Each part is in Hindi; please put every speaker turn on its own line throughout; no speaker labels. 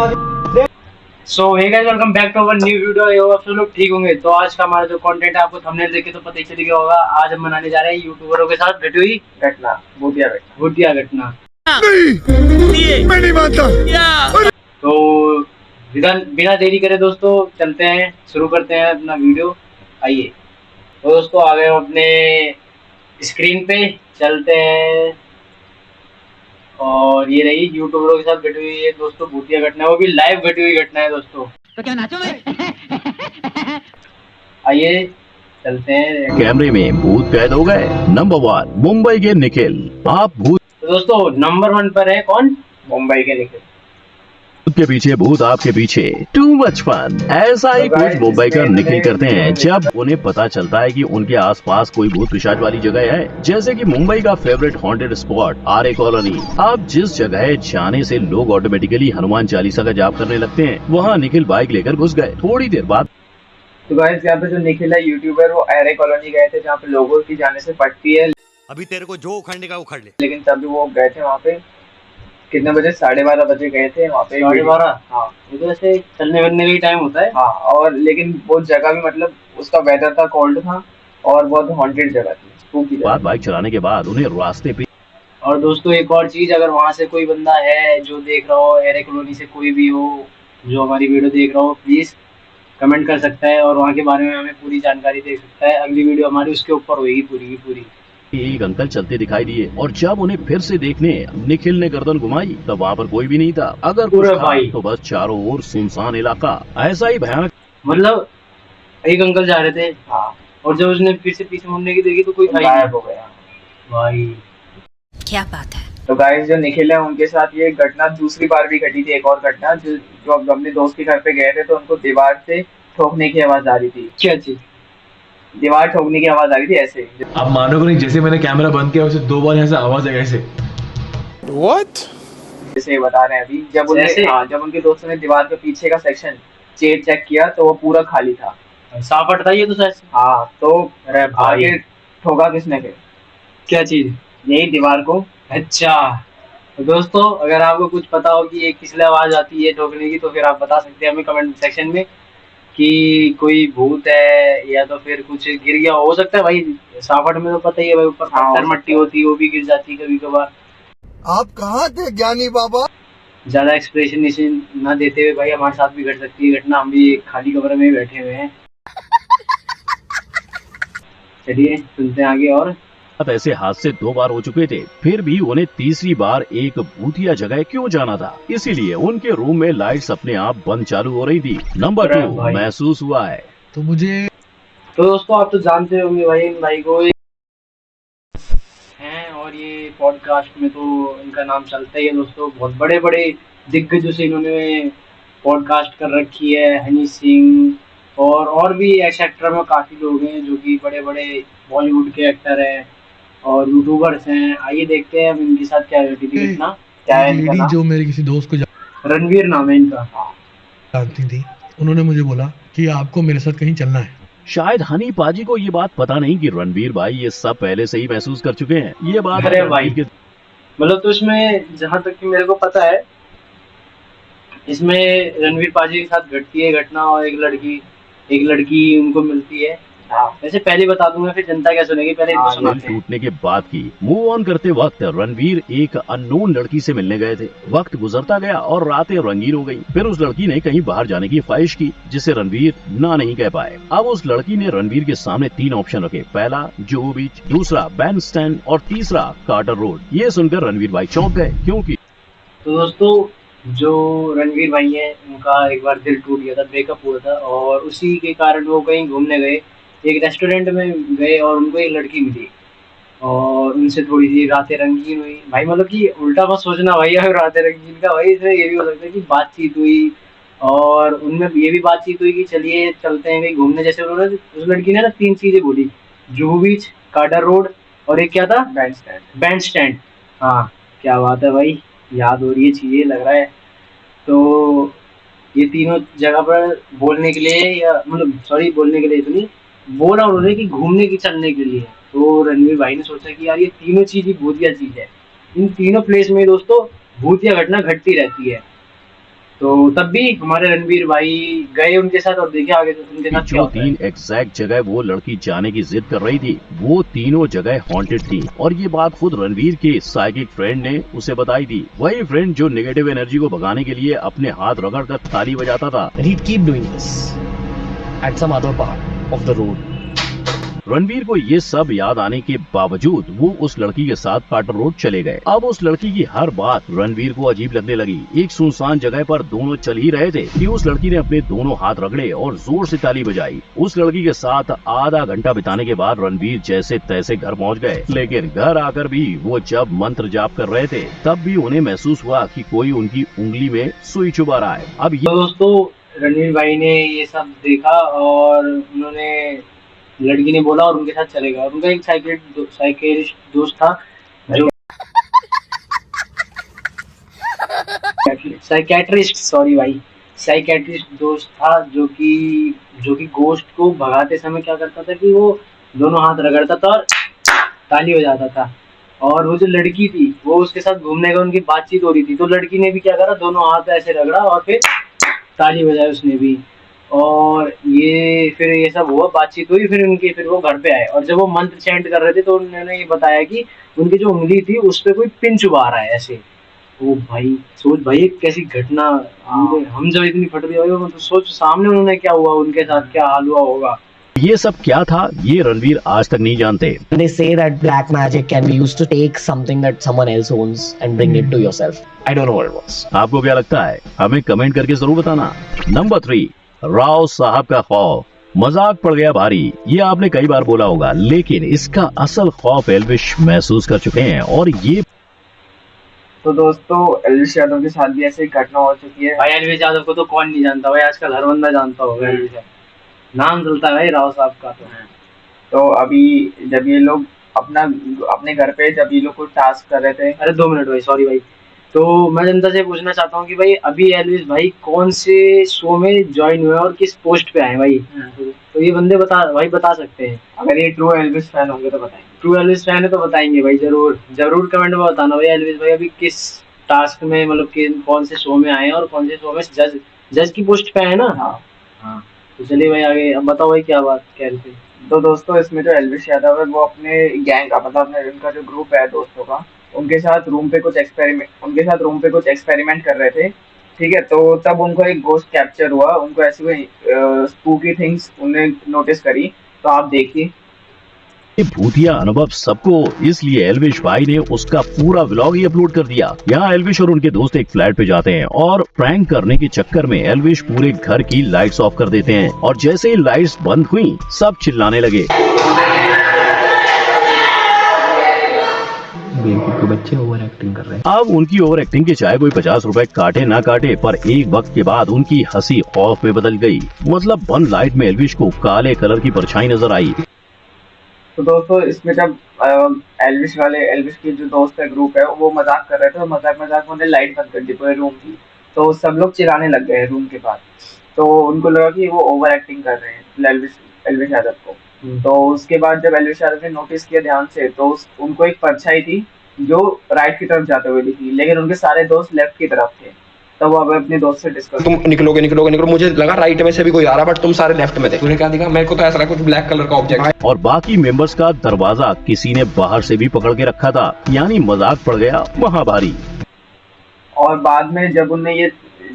So hey guys, welcome back to our new video. आप सब लोग ठीक होंगे। तो आज का हमारा जो कंटेंट है आपको थंबनेल देख के तो पता ही चल गया होगा। आज हम बनाने जा रहे हैं यूट्यूबरों के साथ घटी हुई घटना, भूतिया घटना।
नहीं, मैं नहीं मानता।
तो बिना देरी करे दोस्तों चलते हैं, शुरू करते हैं अपना वीडियो। आइए तो दोस्तों आ गए हम अपने स्क्रीन पे, चलते हैं। और ये रही यूट्यूबरों के साथ घटी हुई है दोस्तों भूतिया घटना, वो भी लाइव घटी हुई घटना है दोस्तों।
तो क्या नाचो में?
आइए चलते हैं।
कैमरे में भूत कैद हो गए। नंबर 1 मुंबई के निखिल। आप भूत
तो दोस्तों नंबर 1 पर है कौन? मुंबई के निखिल।
के पीछे भूत आपके पीछे। Too much fun. ऐसा ही कुछ मुंबई का निखिल करते हैं जब उन्हें पता चलता है कि उनके आसपास कोई भूत पिशाच वाली जगह है, जैसे कि मुंबई का फेवरेट हॉन्टेड स्पॉट आर्य कॉलोनी। आप जिस जगह जाने से लोग ऑटोमेटिकली हनुमान चालीसा का जाप करने लगते हैं, वहाँ निखिल बाइक लेकर घुस गए। थोड़ी देर बाद
तो गाइस यहाँ पे जो निखिल है यूट्यूबर, वो आर्य कॉलोनी गए थे जहाँ पे लोगों की जाने से पड़ती है।
अभी तेरे को जो उखड़ने का उखड़ ले।
लेकिन तभी वो गए थे वहाँ पे, कितने बजे? 12:30 बजे गए थे वहाँ पे।
12:30?
हाँ,
ये तो ऐसे चलने फिरने का ही टाइम होता है।
हाँ। और लेकिन वो जगह भी मतलब उसका वेदर था, कोल्ड था और बहुत हॉन्टेड जगह थी, स्पूकी जगह।
बाइक चलाने के बाद उन्हें रास्ते पे
और दोस्तों एक और चीज, अगर वहाँ से कोई बंदा है जो देख रहा हो, आर्य कॉलोनी से कोई भी हो जो हमारी वीडियो देख रहा हो, प्लीज कमेंट कर सकता है और वहाँ के बारे में हमें पूरी जानकारी दे सकता है। अगली वीडियो हमारी उसके ऊपर होगी पूरी की पूरी।
एक अंकल चलते दिखाई दिए और जब उन्हें फिर से देखने निखिल ने गर्दन घुमाई तब वहाँ पर कोई भी नहीं था। अगर कुछ था
भाई
तो बस चारों ओर सुनसान इलाका। ऐसा ही भयानक
मतलब एक अंकल जा रहे थे।
हाँ,
और जब उसने फिर से पीछे मुड़ने की देखी तो कोई
गायब हो गया
भाई।
क्या बात है?
तो गाइस जो निखिल है उनके साथ ये घटना दूसरी बार भी घटी थी। एक और घटना जो अब अपने दोस्त के घर पे गए थे तो उनको दीवार से ठोकने की आवाज आ रही थी।
क्या चीज?
दीवार ठोकने की आवाज आ रही थी ऐसे।
आप मानोगे नहीं, जैसे मैंने कैमरा बंद किया वैसे 2 बार यहाँ से आवाज है ऐसे।
जैसे बता रहे हैं अभी, जब उनके दोस्तों ने दीवार के पीछे का सेक्शन चेक किया तो वो पूरा खाली था।
सापट था ये तो सच।
हाँ, तो
अरे भाई
आगे ठोका किसने फिर?
क्या चीज?
यही दीवार को।
अच्छा तो दोस्तों अगर आपको कुछ पता हो कि ये किस लिए आवाज आती है ठोकने की तो फिर आप बता सकते हैं हमें कमेंट सेक्शन में कि कोई भूत है या तो फिर कुछ गिर गया हो सकता है। भाई सापट में तो पता ही है भाई, ऊपर पत्थर मट्टी होती है वो भी गिर जाती है कभी कभार।
आप कहाँ थे ज्ञानी बाबा?
ज्यादा एक्सप्रेशन ना देते हुए भाई, हमारे साथ भी घट सकती है घटना। हम भी खाली कमरे में बैठे हुए हैं। चलिए सुनते हैं आगे। और
ऐसे हादसे 2 बार हो चुके थे, फिर भी उन्हें तीसरी बार एक भूतिया जगह क्यों जाना था? इसीलिए उनके रूम में लाइट्स अपने आप बंद चालू हो रही थी। नंबर 2 महसूस हुआ है।
तो मुझे
तो दोस्तों आप तो जानते होंगे भाई इन भाई को हैं, और ये पॉडकास्ट में तो इनका नाम चलता ही है दोस्तों। बहुत बड़े बड़े दिग्गजों से इन्होंने पॉडकास्ट कर रखी है। हनी सिंह और भी एक्टर में काफी लोग हैं जो कि बड़े बड़े बॉलीवुड के एक्टर हैं और यूट्यूबर्स हैं। आइए देखते हैं अब इनके साथ क्या घटी थी घटना। क्या है इनका नाम?
जो मेरे किसी दोस्त को
रणवीर नाम है इनका।
जानती थी, उन्होंने मुझे बोला कि आपको मेरे साथ कहीं चलना है।
शायद हनी पाजी को ये बात पता नहीं कि रणवीर भाई ये सब पहले से ही महसूस कर चुके हैं। ये बात
अरे भाई मतलब तो इसमें जहाँ तक कि मेरे को पता है, इसमें रणवीर पाजी के साथ घटती है घटना और एक लड़की उनको मिलती है। वैसे पहले बता दूंगा फिर जनता क्या सुनेगी, पहले इनको सुनाते हैं।
टूटने के बाद की मूव ऑन करते वक्त रणवीर एक अननोन लड़की से मिलने गए थे। वक्त गुजरता गया और रातें रंगीन हो गई। फिर उस लड़की ने कहीं बाहर जाने की ख्वाहिश की जिसे रणवीर ना नहीं कह पाए। अब उस लड़की ने रणवीर के सामने 3 ऑप्शन रखे। पहला जुहू बीच, दूसरा बैंड स्टैंड और तीसरा कार्टर रोड। ये सुनकर रणवीर भाई चौंक गए क्योंकि
तो दोस्तों जो रणवीर भाई है उनका एक बार दिल टूट गया था, ब्रेकअप हुआ था और उसी के कारण वो कहीं घूमने गए। एक रेस्टोरेंट में गए और उनको एक लड़की मिली और उनसे थोड़ी सी रातें रंगीन हुई। भाई मतलब कि उल्टा मत सोचना भाई, अगर रातें रंगीन का भाई इसमें ये भी हो सकता है कि बातचीत हुई और उनमें ये भी बातचीत हुई कि चलिए चलते हैं कहीं घूमने। जैसे उन्होंने उस लड़की ने ना 3 चीजें बोली, जुहू बीच, कार्टर रोड और एक क्या था? Band stand. हाँ क्या बात है भाई, याद हो रही है चीजें लग रहा है। तो ये तीनों जगह पर बोलने के लिए या मतलब सॉरी बोलने के लिए तो नहीं बोला उन्होंने कि घूमने की चलने के लिए। तो रणवीर भाई ने सोचा कि यार ये तीनों चीज ही भूतिया चीज है। इन तीनों प्लेस में दोस्तों भूतिया घटना घटती रहती है। तो तब भी हमारे रणवीर भाई गए उनके साथ और देखे आगे तो उनके साथ क्या
जो
होता है।
3 एग्जैक्ट जगह वो लड़की जाने की जिद कर रही थी, वो तीनों जगह हॉन्टेड थी और ये बात खुद रणवीर के साइकिक फ्रेंड ने उसे बताई थी। वही फ्रेंड जो नेगेटिव एनर्जी को भगाने के लिए अपने हाथ रगड़ कर ताली बजाता था।
And he'd keep doing this at some other part of the road.
Ranveer को ये सब याद आने के बावजूद वो उस लड़की के साथ कार्टर रोड चले गए। अब उस लड़की की हर बात रणवीर को अजीब लगने लगी। एक सुनसान जगह पर दोनों चल ही रहे थे कि उस लड़की ने अपने दोनों हाथ रगड़े और जोर से ताली बजाई। उस लड़की के साथ आधा घंटा बिताने के बाद रणवीर जैसे तैसे घर पहुंच गए, लेकिन घर आकर भी वो जब मंत्र जाप कर रहे थे तब भी उन्हें महसूस हुआ कि कोई उनकी उंगली में सुई चुभा रहा है। अब
तो दोस्तों रणवीर भाई ने ये सब देखा और उन्होंने लड़की ने बोला और उनके साथ चले गए। और उनका एक साइकियाट्रिस्ट दोस्त था जो साइकियाट्रिस्ट दोस्त था जो कि गोश्त को भगाते समय क्या करता था कि वो दोनों हाथ रगड़ता था और ताली हो जाता था। और वो जो लड़की थी वो उसके साथ घूमने का उनकी बातचीत हो रही थी, तो लड़की ने भी क्या करा, दोनों हाथ ऐसे रगड़ा और फिर ताली बजाई उसने भी। और फिर ये सब हुआ, बातचीत हुई, फिर वो घर पे आए और जब वो मंत्र चैंट कर रहे थे तो उन्होंने ये बताया कि उनकी जो उंगली थी उस पे कोई पिन चुभा रहा है ऐसे। ओ भाई सोच भाई, एक कैसी घटना, हम जब इतनी फट रही हो तो सोच सामने उन्होंने क्या हुआ, उनके साथ क्या हाल हुआ होगा।
ये सब क्या था ये रणवीर आज तक नहीं जानते।
They say that black magic can be used to take something that someone else owns and bring it to yourself. I don't know what it was.
आपको क्या लगता है हमें कमेंट करके जरूर बताना। नंबर 3, राव साहब का खौफ। मजाक पड़ गया भारी, ये आपने कई बार बोला होगा, लेकिन इसका असल खौफ एल्विश महसूस कर चुके हैं। और ये
तो दोस्तों एल्विश यादव के साथ भी ऐसी घटना हो चुकी है।
भाई एल्विश यादव को तो कौन नहीं जानता भाई, आजकल हर बंदा जानता होगा। एल्विश नाम चलता है भाई राव साहब का।
तो अभी जब ये लोग अपने घर पे जब ये लोग कुछ टास्क कर रहे थे।
अरे 2 मिनट भाई, सॉरी भाई। तो मैं जनता से पूछना चाहता हूँ कि भाई अभी एल्विश भाई कौन से शो में ज्वाइन हुए और किस पोस्ट पे आए भाई, तो ये बंदे बता सकते हैं।
अगर ये ट्रू एल्विश फैन होंगे तो बताएंगे।
ट्रू एल्विश फैन है तो बताएंगे भाई, जरूर कमेंट में बताना भाई एल्विश भाई अभी किस टास्क में, मतलब कौन से शो में आए हैं और कौन से शो में जज की पोस्ट पे आए ना। हाँ तो चलिए भाई आगे, अब बताओ भाई क्या बात कह रहे थे।
तो दोस्तों इसमें जो एल्विश यादव है वो अपने गैंग का मतलब उनका जो ग्रुप है दोस्तों का, उनके साथ रूम पे कुछ एक्सपेरिमेंट कर रहे थे। ठीक है, तो तब उनको एक गोस्ट कैप्चर हुआ, उनको ऐसी कोई स्पूकी थिंग्स उन्हें नोटिस करी। तो आप देखिए
ये भूतिया अनुभव सबको, इसलिए एल्विश भाई ने उसका पूरा व्लॉग ही अपलोड कर दिया। यहाँ एल्विश और उनके दोस्त एक फ्लैट पे जाते हैं और प्रैंक करने के चक्कर में एल्विश पूरे घर की लाइट्स ऑफ कर देते हैं और जैसे ही लाइट्स बंद हुई सब चिल्लाने लगे।
बच्चे ओवर एक्टिंग कर रहे हैं।
अब उनकी ओवर एक्टिंग के चाहे कोई 50 रुपए काटे ना काटे, पर एक वक्त के बाद उनकी हंसी खौफ में बदल गई। मतलब बंद लाइट में एल्विश को काले कलर की परछाई नजर आई।
तो दोस्तों इसमें जब एल्विश के जो दोस्त है ग्रुप है वो मजाक कर रहे थे, तो मजाक में उन्होंने लाइट बंद कर दी पूरे रूम की। तो सब लोग चिल्लाने लग गए रूम के पास। तो उनको लगा कि वो ओवर एक्टिंग कर रहे हैं एल्विश यादव को। तो उसके बाद जब एल्विश यादव ने नोटिस किया ध्यान से, तो उनको एक परछाई थी जो राइट की तरफ जाते हुए दिखी, लेकिन उनके सारे दोस्त लेफ्ट की तरफ थे। तब वो अब अपने दोस्त से डिस्कस,
तुम निकलोगे, मुझे लगा राइट में से भी कोई आ रहा, बट तुम सारे लेफ्ट में थे। तूने क्या देखा? मेरे को तो ऐसा लगा कुछ ब्लैक कलर का ऑब्जेक्ट।
और बाकी मेंबर्स का दरवाजा किसी ने बाहर से भी पकड़ के रखा था, यानी मजाक पड़ गया वहाँ भारी।
और बाद में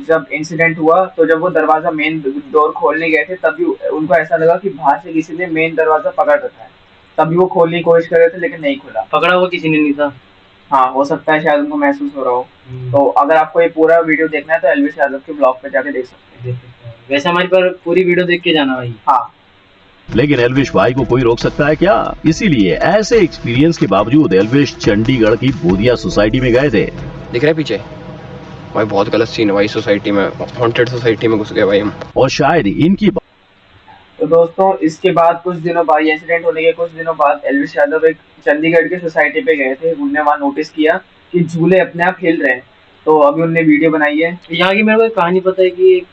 जब इंसिडेंट हुआ तो जब वो दरवाजा मेन डोर खोलने गए थे तभी उनको ऐसा लगा कि बाहर से किसी ने मेन दरवाजा पकड़ रखा है। तभी वो खोलने की कोशिश कर रहे थे लेकिन नहीं खुला।
पकड़ा हुआ किसी ने नहीं था।
हाँ, हो सकता है शायद उनको महसूस हो रहा हो। तो अगर आपको ये पूरा वीडियो देखना है तो एल्विश यादव के ब्लॉग पे जाके देख सकते हैं।
वैसे हमारी पर पूरी वीडियो देख के जाना भाई।
हाँ,
लेकिन एल्विश भाई को कोई रोक सकता है क्या? इसीलिए ऐसे एक्सपीरियंस के बावजूद एल्विश चंडीगढ़ की बोधिया सोसाइटी में गए थे।
दिख रहा है पीछे भाई? बहुत गलत सीन है भाई, सोसाइटी में हॉन्टेड सोसाइटी में घुस गए भाई हम।
और शायद इनकी
तो दोस्तों इसके बाद कुछ दिनों बाद, इंसिडेंट होने के कुछ दिनों बाद एल्विश यादव एक चंडीगढ़ की सोसाइटी पे गए थे। उनने वहाँ नोटिस किया कि झूले अपने आप हिल रहे हैं। तो अभी उनने वीडियो बनाई है।
यहाँ की मेरे को एक कहानी पता है कि एक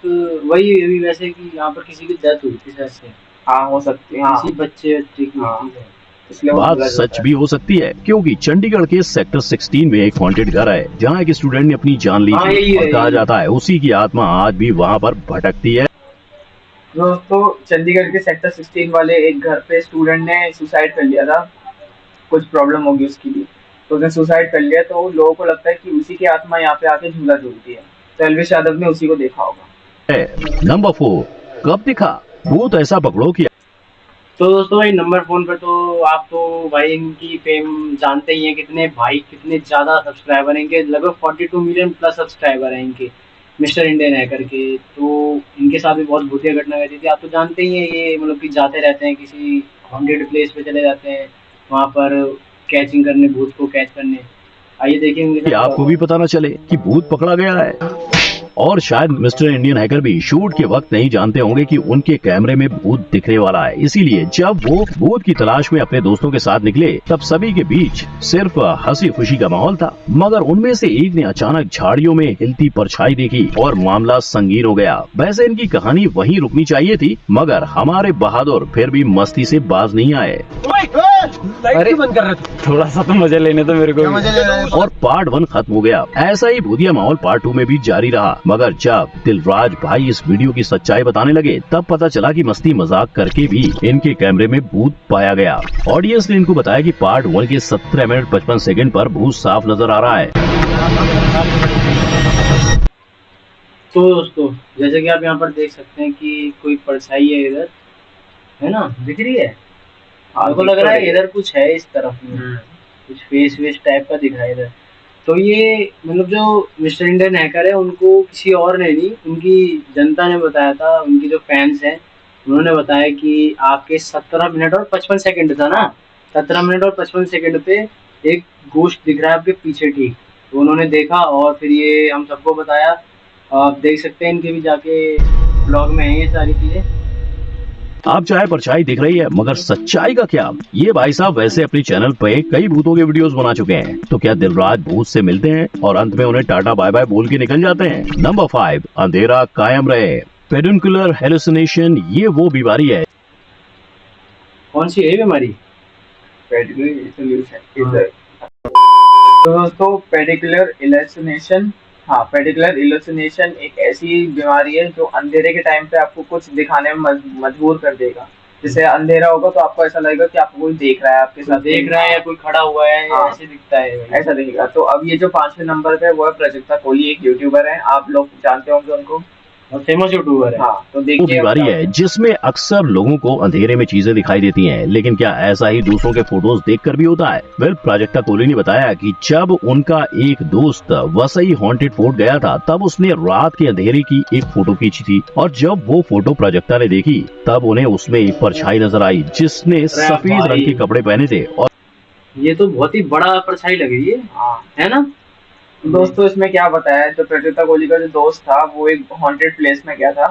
वही वैसे कि यहाँ पर किसी की डेथ हुई थी शायद से।
हाँ, हो सकती है। हाँ,
किसी बच्चे की हुई थी।
इसलिए वो
बात
बुरा
सच
होता है।
भी हो सकती है, क्योंकि चंडीगढ़ के सेक्टर 16 में एक हॉन्टेड घर है जहां एक स्टूडेंट ने अपनी जान ली
हाँ,
थी
यही है,
और कहा
यही।
जाता है उसी की आत्मा आज भी वहां पर भटकती है।
दोस्तों चंडीगढ़ के सेक्टर 16 वाले एक घर पे स्टूडेंट ने सुसाइड कर लिया था, कुछ प्रॉब्लम होगी उसकी भी, तो उसने सुसाइड कर लिया। तो लोगों को लगता है कि उसी की आत्मा यहाँ पे आके झूला झूलती है। तो एल्विश यादव ने उसी को देखा होगा।
नंबर 4, कब दिखा भूत ऐसा पकड़ो कि
तो दोस्तों भाई नंबर 4 पे तो आप तो भाई इनकी फेम जानते ही हैं, कितने ज़्यादा सब्सक्राइबर हैं इनके, लगभग 42 मिलियन प्लस सब्सक्राइबर हैं इनके, मिस्टर इंडियन हैकर के। तो इनके साथ भी बहुत भूतिया घटना घटी थी, आप तो जानते ही हैं, ये मतलब कि जाते रहते हैं किसी हॉन्टेड प्लेस पे चले जाते हैं, वहाँ पर कैचिंग करने, भूत को कैच करने। आइए देखिए उनके साथ क्या
आपको
हुआ।
भी पता न चले कि भूत पकड़ा गया है। और शायद मिस्टर इंडियन हैकर भी शूट के वक्त नहीं जानते होंगे कि उनके कैमरे में भूत दिखने वाला है, इसीलिए जब वो भूत की तलाश में अपने दोस्तों के साथ निकले तब सभी के बीच सिर्फ हंसी खुशी का माहौल था। मगर उनमें से एक ने अचानक झाड़ियों में हिलती परछाई देखी और मामला संगीन हो गया। वैसे इनकी कहानी वहीं रुकनी चाहिए थी, मगर हमारे बहादुर फिर भी मस्ती से बाज नहीं आए।
अरे बंद कर रहे थे, थोड़ा सा तो मजे लेने तो मेरे को भी।
और पार्ट 1 खत्म हो गया। ऐसा ही भूतिया माहौल पार्ट 2 में भी जारी रहा, मगर जब दिलराज भाई इस वीडियो की सच्चाई बताने लगे तब पता चला कि मस्ती मजाक करके भी इनके कैमरे में भूत पाया गया। ऑडियंस ने इनको बताया कि पार्ट 1 के 17 मिनट 55 सेकंड पर भूत साफ नजर आ रहा है।
तो दोस्तों जैसे कि आप यहाँ पर देख सकते हैं कि कोई परछाई है इधर, है ना, दिख रही है। मेरे को लग रहा है इधर कुछ है, इस तरफ में कुछ फेस वेस टाइप का दिख रहा है इधर। तो ये मतलब जो मिस्टर इंडियन हैकर है उनको किसी और ने नहीं, उनकी जनता ने बताया था, उनकी जो फैंस हैं उन्होंने बताया कि आपके 17 मिनट और 55 सेकंड था ना, 17 मिनट और 55 सेकंड पे एक गोश्त दिख रहा है आपके पीछे, ठीक। तो उन्होंने देखा और फिर ये हम सबको बताया। आप देख सकते हैं इनके भी जाके ब्लॉग में है ये सारी चीजें।
आप चाहे परछाई दिख रही है, मगर सच्चाई का क्या? ये भाई साहब वैसे अपने चैनल पे कई भूतों के वीडियोस बना चुके हैं, तो क्या दिलराज भूत से मिलते हैं और अंत में उन्हें टाटा बाय बाय बोल के निकल जाते हैं? नंबर 5, अंधेरा कायम रहे, पेडुनकुलर हेलुसिनेशन। ये वो बीमारी है।
कौन सी है बीमारी?
तो दोस्तों पेडिकुलर इल्यूसिनेशन, हाँ पेडिकुलर इल्यूसिनेशन एक ऐसी बीमारी है जो अंधेरे के टाइम पे आपको कुछ दिखाने में मजबूर कर देगा। जैसे अंधेरा होगा तो आपको ऐसा लगेगा कि आपको कोई देख रहा है, आपके साथ
देख रहा है या कोई खड़ा हुआ है,
हाँ।
ऐसे दिखता है भाई।
ऐसा दिखेगा। तो अब ये जो 5वें नंबर पे वो है प्राजक्ता कोहली, एक यूट्यूबर है, आप लोग जानते होंगे उनको,
और फेमस यूट्यूबर है।
हाँ। तो
वो
देखिए
बीमारी है जिसमें अक्सर लोगों को अंधेरे में चीजें दिखाई देती हैं, लेकिन क्या ऐसा ही दूसरों के फोटोज देखकर भी होता है? वेल, प्राजक्ता कोहली ने बताया कि जब उनका एक दोस्त वसई हॉन्टेड फोर्ट गया था तब उसने रात के अंधेरे की एक फोटो खींची थी, और जब वो फोटो प्राजक्ता ने देखी तब उन्हें उसमें एक परछाई नजर आई जिसने सफेद रंग के कपड़े पहने थे। और
ये तो बहुत ही बड़ा परछाई लग रही है,
हाँ।
है ना?
दोस्तों इसमें क्या बताया, जो प्राजक्ता कोहली का जो दोस्त था वो एक हॉन्टेड प्लेस में गया था,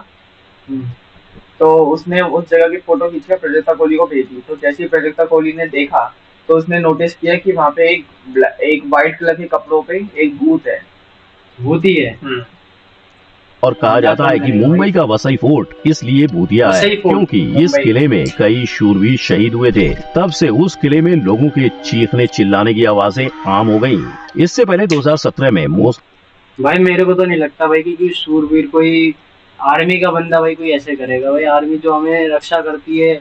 तो उसने उस जगह की फोटो खींचकर प्राजक्ता कोहली को भेजी। तो जैसे ही प्राजक्ता कोहली ने देखा तो उसने नोटिस किया कि वहाँ पे एक व्हाइट कलर के कपड़ों पे एक भूत है।
भूत ही है।
और कहा जाता है कि मुंबई का वसई फोर्ट इसलिए भूतिया है
वसई फोर्ट,
क्योंकि इस किले में कई शूरवीर शहीद हुए थे। तब से उस किले में लोगों के चीखने चिल्लाने की आवाजें आम हो गयी। इससे पहले 2017 में
भाई मेरे को तो नहीं लगता भाई कि शूरवीर कोई आर्मी का बंदा भाई कोई ऐसे करेगा। भाई आर्मी जो हमें रक्षा करती है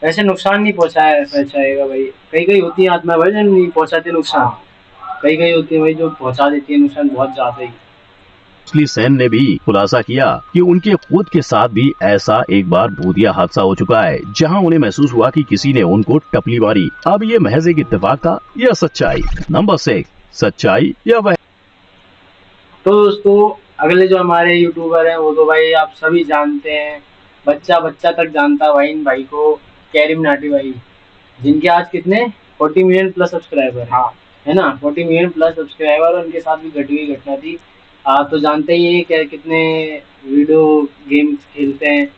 ऐसे नुकसान नहीं पहुंचाएगा भाई। कई कई होती है आत्मा भाई जो नहीं पहुंचाती नुकसान, कई कई होती है भाई जो पहुंचा देती है नुकसान बहुत ज्यादा ही।
असली सेन ने भी खुलासा किया कि उनके खुद के साथ भी ऐसा एक बार भूतिया हादसा हो चुका है जहां उन्हें महसूस हुआ कि किसी ने उनको टपली मारी। अब ये महज एक इत्तेफाक था या सच्चाई? नंबर 6, सच्चाई या वह?
तो दोस्तों अगले जो हमारे यूट्यूबर हैं वो तो भाई आप सभी जानते हैं, बच्चा बच्चा तक जानता भाई इन भाई को, कैरिम नाटी भाई, जिनके आज कितने 40 मिलियन प्लस सब्सक्राइबर, हाँ है ना, 40 मिलियन प्लस सब्सक्राइबर। और उनके साथ भी घटी हुई घटना थी। आप तो जानते ही हैं क्या कितने वीडियो गेम्स खेलते हैं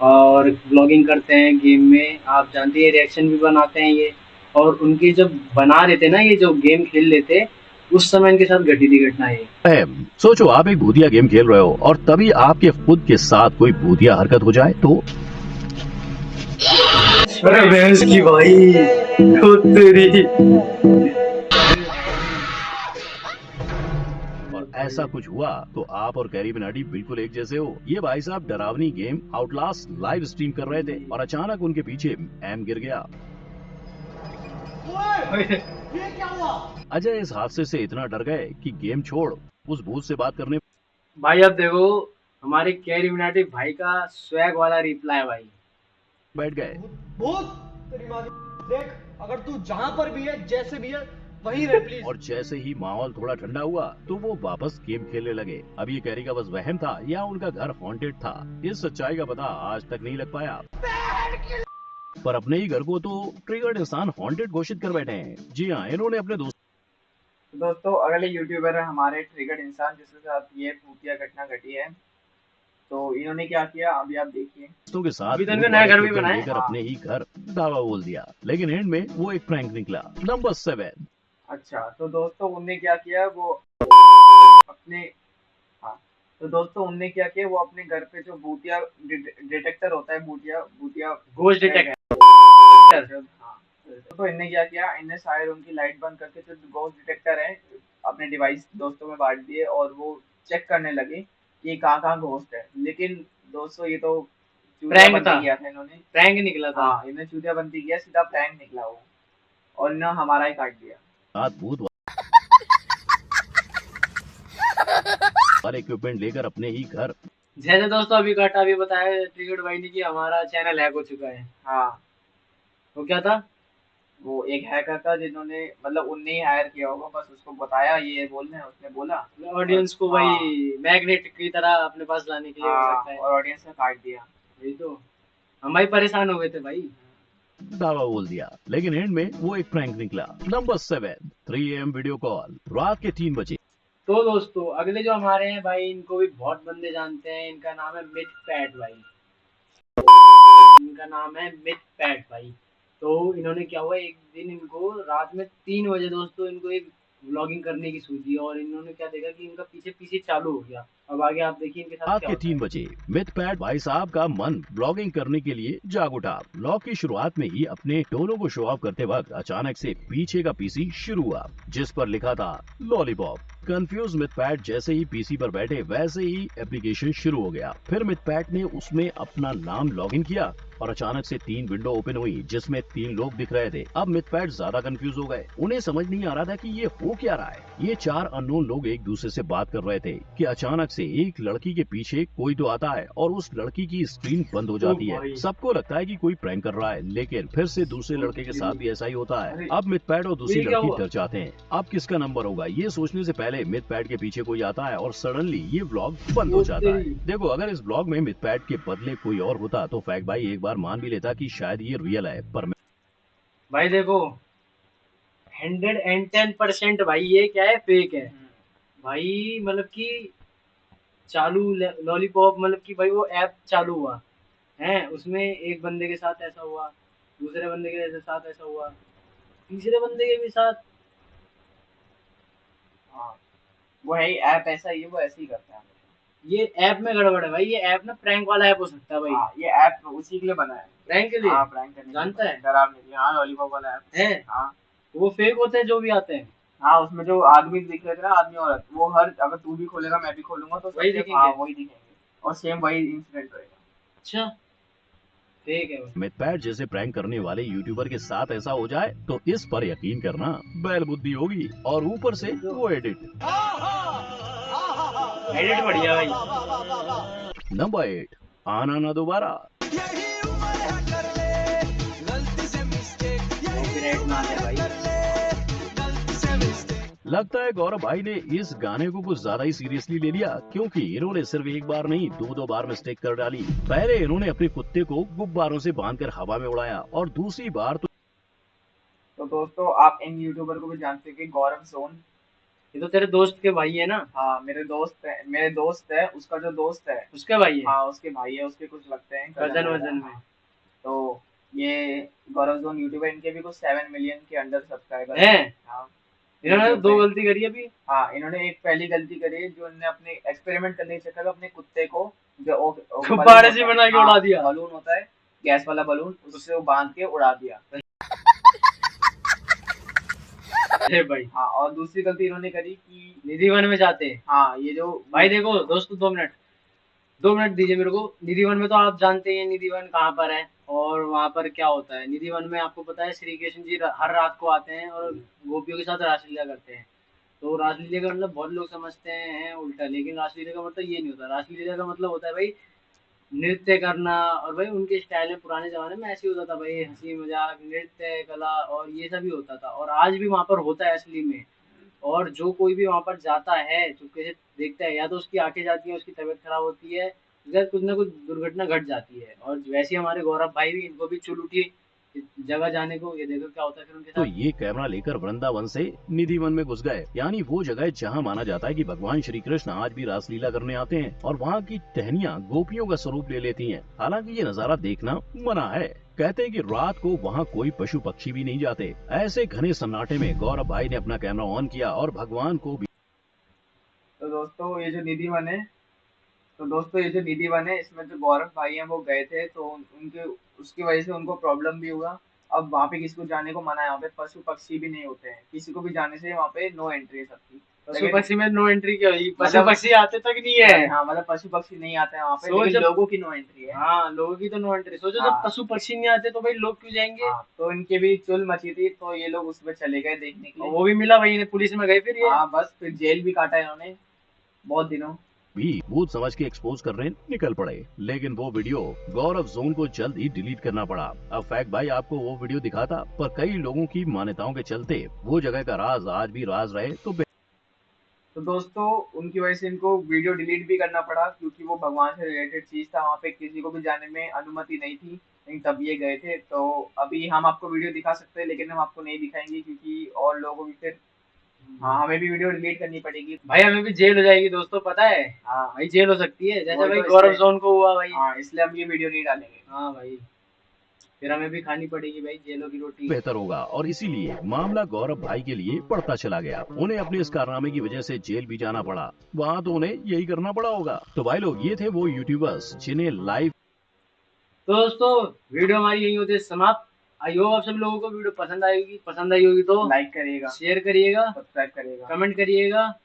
और ब्लॉगिंग करते हैं गेम में, आप जानते हैं रिएक्शन भी बनाते हैं ये। और उनके जब बना रहे थे ना ये जो गेम खेल लेते उस समय इनके साथ घटी थी घटना ये।
सोचो आप एक भूतिया गेम खेल रहे हो और तभी आपके खुद के साथ कोई भूतिया हरकत हो जाए तो
अरे भैंस की भाई, ओ तेरी।
और ऐसा कुछ हुआ तो आप और कैरी मिनाटी बिल्कुल एक जैसे हो। ये भाई साहब डरावनी गेम आउटलास्ट लाइव स्ट्रीम कर रहे थे और अचानक उनके पीछे एम गिर गया। अजय इस हादसे से इतना डर गए कि गेम छोड़ उस भूत से बात करने
भाई अब देखो हमारे कैरी मिनाटी भाई का स्वैग वाला रिप्लाई भाई।
बैठ गए।
भूत तेरी माँ की देख, अगर तू जहाँ पर भी है जैसे भी है वहीं रह प्लीज।
और जैसे ही माहौल थोड़ा ठंडा हुआ तो वो वापस गेम खेलने लगे। अब ये कैरी का बस वहम था या उनका घर हॉन्टेड था, इस सच्चाई का पता आज तक नहीं लग पाया। पर अपने ही घर को तो ट्रिगर्ड इंसान हॉन्टेड घोषित कर बैठे हैं। जी हाँ, इन्होंने अपने
दोस्तों अगले यूट्यूबर है हमारे ट्रिगर्ड इंसान, जिसके साथ ये भूतिया घटना घटी है। तो इन्होंने क्या किया अभी आप देखिए।
दोस्तों के साथ
अभी तो इनका नया घर भी बना है।
लेकर अपने ही घर दावा बोल दिया, लेकिन एंड में वो एक प्रैंक निकला। नंबर 7।
अच्छा तो दोस्तों उनने क्या किया, वो अपने हाँ तो दोस्तों उनने क्या किया, वो अपने घर पे जो भूतिया डिटेक्टर होता है, भूतिया
घोस्ट डिटेक्टर।
हाँ तो इनने क्या किया, इनने सारे रूम की लाइट बंद करके जो घोस्ट डिटेक्टर है अपने डिवाइस दोस्तों में बांट दिए और वो चेक करने लगे कि कहाँ घोस्ट है। लेकिन दोस्तों ये तो
प्रैंक
किया था इन्होंने,
प्रैंक निकला था।
हाँ इन्होंने चूतियाबंदी किया, सीधा प्रैंक निकला वो, और इन्होंने हमारा ही काट दिया।
भूत वाले इक्विपमेंट लेकर अपने ही घर।
जैसे दोस्तों अभी काटा अभी बताया ट्रिगर्ड भाई ने कि हमारा चैनल हैक हो चुका है।
हाँ
वो क्या था,
वो एक हैकर था जिन्होंने मतलब उनने ही हायर किया होगा, बस उसको बताया ये बोलने, उसने बोला
ऑडियंस को वही मैग्नेट की तरह अपने पास लाने के लिए हो सकता है।
और ऑडियंस ने काट दिया।
वही तो हम भाई परेशान हो गए थे भाई।
दावा बोल दिया, लेकिन एंड में वो एक प्रैंक निकला। नंबर 7। 3 AM वीडियो कॉल रात के 3 बजे।
तो दोस्तों अगले जो हमारे हैं भाई, इनको भी बहुत बंदे जानते हैं। इनका नाम है मिथ पैट भाई। इनका नाम है मिथ पैट भाई। तो इन्होंने क्या हुआ, एक दिन इनको रात में 3 बजे दोस्तों इनको एक व्लॉगिंग करने की सूझी और इन्होंने क्या देखा कि इनका पीछे पीछे चालू हो गया। अब आगे आप देखिए इनके साथ
रात
क्या
के
होता
3 बजे मिथ पैट भाई साहब का मन ब्लॉगिंग करने के लिए जाग उठा। ब्लॉग की शुरुआत में ही अपने टोनों को शो ऑफ करते वक्त अचानक से पीछे का पीसी शुरू हुआ जिस पर लिखा था लॉलीपॉप। कंफ्यूज मिथ पैट जैसे ही पीसी पर बैठे वैसे ही एप्लीकेशन शुरू हो गया। फिर मिथ पैट ने उसमें अपना नाम लॉगिन किया और अचानक से 3 विंडो ओपन हुई जिसमें 3 लोग दिख रहे थे। अब मिथ पैट ज्यादा कंफ्यूज हो गए, उन्हें समझ नहीं आ रहा था कि ये हो क्या रहा है। ये 4 अननोन लोग एक दूसरे से बात कर रहे थे कि अचानक से एक लड़की के पीछे कोई तो आता है और उस लड़की की स्क्रीन बंद हो जाती है। सबको लगता है कि कोई प्रैंक कर रहा है, लेकिन फिर से दूसरे लड़के के साथ भी ऐसा ही होता है। अब मिथ पैट और दूसरी लड़की डर जाते हैं। अब किसका नंबर होगा ये सोचने से पहले मिथ पैट के पीछे कोई आता है और सडनली ये ब्लॉग बंद हो जाता है। देखो अगर इस ब्लॉग में मिथ पैट के बदले कोई और होता तो फैक्ट भाई एक बार मान भी लेता कि शायद ये रियल है, पर
भाई देखो 110% भाई ये क्या है, फेक है भाई। मतलब कि चालू लॉलीपॉप, मतलब कि भाई वो ऐप चालू हुआ है, उसमें एक बंदे के साथ ऐसा हुआ, दूसरे बंदे के साथ ऐसा हुआ, तीसरे बंदे के भी साथ।
हाँ वो है ऐप ऐसा ही है, वो ऐसे ही करता है।
ये ऐप में गड़बड़ है भाई। ये ऐप ना प्रैंक वाला ऐप हो सकता है भाई।
हाँ, ये ऐप उसी के लिए बना है,
प्रैंक के लिए।
हाँ प्रैंक करने
जानता है,
डरावने के लिए। हाँ लॉलीपॉप वाला ऐप
है।
हाँ
वो फेक होते हैं जो भी आते हैं।
हाँ उसमें जो आदमी दिख रहे थे ना, आदमी औरत, वो हर अगर तू भी खोलेगा मैं भी खोलूंगा तो
वही
सबके
दिखेंगे।
हाँ वही दिखेंगे और सेम वही इंसिडेंट रहेगा।
अच्छा ठीक है भाई।
मिथ पैट जैसे प्रैंक करने वाले यूट्यूबर के साथ ऐसा हो जाए तो इस पर यकीन करना बैल बुद्धि होगी। और ऊपर से वो एडिट
बढ़िया भाई।
नंबर 8। आना ना दोबारा।
कॉपीराइट ना आए भाई।
लगता है गौरव भाई ने इस गाने को कुछ ज्यादा ही सीरियसली ले लिया, क्योंकि इन्होंने सिर्फ एक बार नहीं 2 बार मिस्टेक कर डाली। पहले इन्होंने अपने कुत्ते को गुब्बारों से बांधकर हवा में उड़ाया और दूसरी बार
तो दोस्तों आप इन यूट्यूबर को भी जानते हैं कि गौरव सोन।
ये तो तेरे दोस्त के भाई है ना।
हाँ मेरे दोस्त है, उसका जो दोस्त है
उसके भाई है।
हाँ उसके भाई है, उसके कुछ लगते हैं
कजन वजन में।
तो ये गौरव जोन यूट्यूबर, इनके भी कुछ 7 मिलियन के अंदर सब्सक्राइबर
हैं।
हाँ
इन्होंने 2 गलती करी अभी।
हाँ इन्होंने एक पहली गलती करी जो इन्होंने अपने एक्सपेरिमेंट करने के चक्कर में अपने कुत्ते को जो
गुब्बारे से बना के उड़ा दिया।
बलून होता है गैस वाला बलून, उससे वो बांध के उड़ा दिया।
अरे भाई
हाँ, और दूसरी गलती इन्होंने करी कि
निधि वन में जाते हैं।
हाँ, ये जो
भाई देखो दोस्तों, 2 मिनट दीजिए मेरे को। निधि वन में तो आप जानते हैं निधि वन कहाँ पर है और वहाँ पर क्या होता है। निधि वन में आपको पता है श्री कृष्ण जी हर रात को आते हैं और गोपियों के साथ रासलीला करते हैं। तो रासलीला का मतलब बहुत लोग समझते हैं उल्टा, लेकिन रासलीला का मतलब ये नहीं होता। रासलीला का मतलब होता है भाई नृत्य करना। और भाई उनके स्टाइल में पुराने जमाने में ऐसे ही होता था भाई, हंसी मजाक नृत्य कला और ये सभी होता था, और आज भी वहाँ पर होता है असली में। और जो कोई भी वहाँ पर जाता है चुपके से देखता है, या तो उसकी आंखें जाती हैं, उसकी तबीयत खराब होती है, या कुछ ना कुछ दुर्घटना घट जाती है। और वैसे ही हमारे गौरव भाई भी, इनको भी चुल उठी इस जगह जाने को। ये देखो क्या होता है फिर उनके
तो
साथ।
ये कैमरा लेकर वृंदावन से निधि वन में घुस गए, यानी वो जगह जहाँ माना जाता है कि भगवान श्री कृष्ण आज भी रासलीला करने आते हैं और वहाँ की टहनियाँ गोपियों का स्वरूप ले लेती हैं। हालांकि ये नजारा देखना मना है। कहते हैं कि रात को वहाँ कोई पशु पक्षी भी नहीं जाते। ऐसे घने सन्नाटे में गौरव भाई ने अपना कैमरा ऑन किया और भगवान को भी।
तो दोस्तों ये जो निधि वन है, इसमें जो गौरव भाई हैं वो गए थे, तो उनके उसकी वजह से उनको प्रॉब्लम भी हुआ। अब वहाँ पे किसी को जाने को मना है, वहाँ पे पशु पक्षी भी नहीं होते हैं, किसी को भी जाने से वहाँ पे नो एंट्री है सबकी।
पशु पक्षी में नो एंट्री क्या हुई? पशु
मतलब-
पक्षी आते तक नहीं है।
हाँ, मतलब पशु पक्षी नहीं आते हैं वहाँ पे,
सोच
लेकिन
जब-
लोगों की नो एंट्री है।
हाँ, लोगों की तो नो एंट्री। सोचो
हाँ।
जब पशु पक्षी नहीं आते तो भाई लोग क्यों जाएंगे?
हाँ, तो इनके भी चुल मची थी, तो ये लोग उसमें चले गए देखने के
और
लिए।
वो भी मिला भाई, इन्हें पुलिस में गए फिर ये।
हाँ, बस फिर जेल भी काटा इन्होंने बहुत दिनों।
भी भूत समझ के एक्सपोज करने निकल पड़े, लेकिन वो वीडियो गौरव जोन को जल्द ही डिलीट करना पड़ा। अब फैक्ट भाई आपको वो वीडियो दिखाता, पर कई लोगों की मान्यताओं के चलते वो जगह का राज आज भी राज रहे
तो दोस्तों उनकी वजह से इनको वीडियो डिलीट भी करना पड़ा, क्योंकि वो भगवान से रिलेटेड चीज था, वहाँ पे किसी को भी जाने में अनुमति नहीं थी, लेकिन तब ये गए थे। तो अभी हम आपको वीडियो दिखा सकते हैं, लेकिन हम आपको नहीं दिखाएंगे, क्योंकि और लोगों को भी फिर हमें भी वीडियो डिलीट करनी पड़ेगी।
भाई हमें भी जेल हो जाएगी दोस्तों, पता है।
हाँ
भाई जेल हो सकती है, जैसे
वही
भाई
तो
गौरव
इसलिए-
जोन को हुआ भाई।
हाँ, इसलिए हम ये वीडियो नहीं डालेंगे।
हाँ भाई, फिर हमें भी खानी पड़ेगी भाई जेलों की रोटी।
बेहतर होगा, और इसीलिए मामला गौरव भाई के लिए बढ़ता चला गया। उन्हें अपने इस कारनामे की वजह से जेल भी जाना पड़ा। वहाँ तो उन्हें यही करना पड़ा होगा। तो भाई लोग, ये थे वो यूट्यूबर्स जिन्हें लाइव।
तो दोस्तों वीडियो हमारी यही होती है समाप्त। आई होप आप सब लोगों को वीडियो पसंद आई होगी तो
लाइक करिएगा,
शेयर करिएगा,
सब्सक्राइब करिएगा
कमेंट करिएगा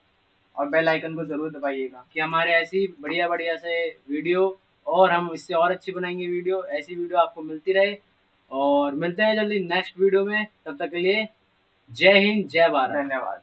और बेल आइकन को जरूर दबाइएगा
कि हमारे ऐसी बढ़िया बढ़िया से वीडियो, और हम इससे और अच्छी बनाएंगे वीडियो, ऐसी वीडियो आपको मिलती रहे। और मिलते हैं जल्दी नेक्स्ट वीडियो में, तब तक के लिए जय हिंद जय भारत।
धन्यवाद।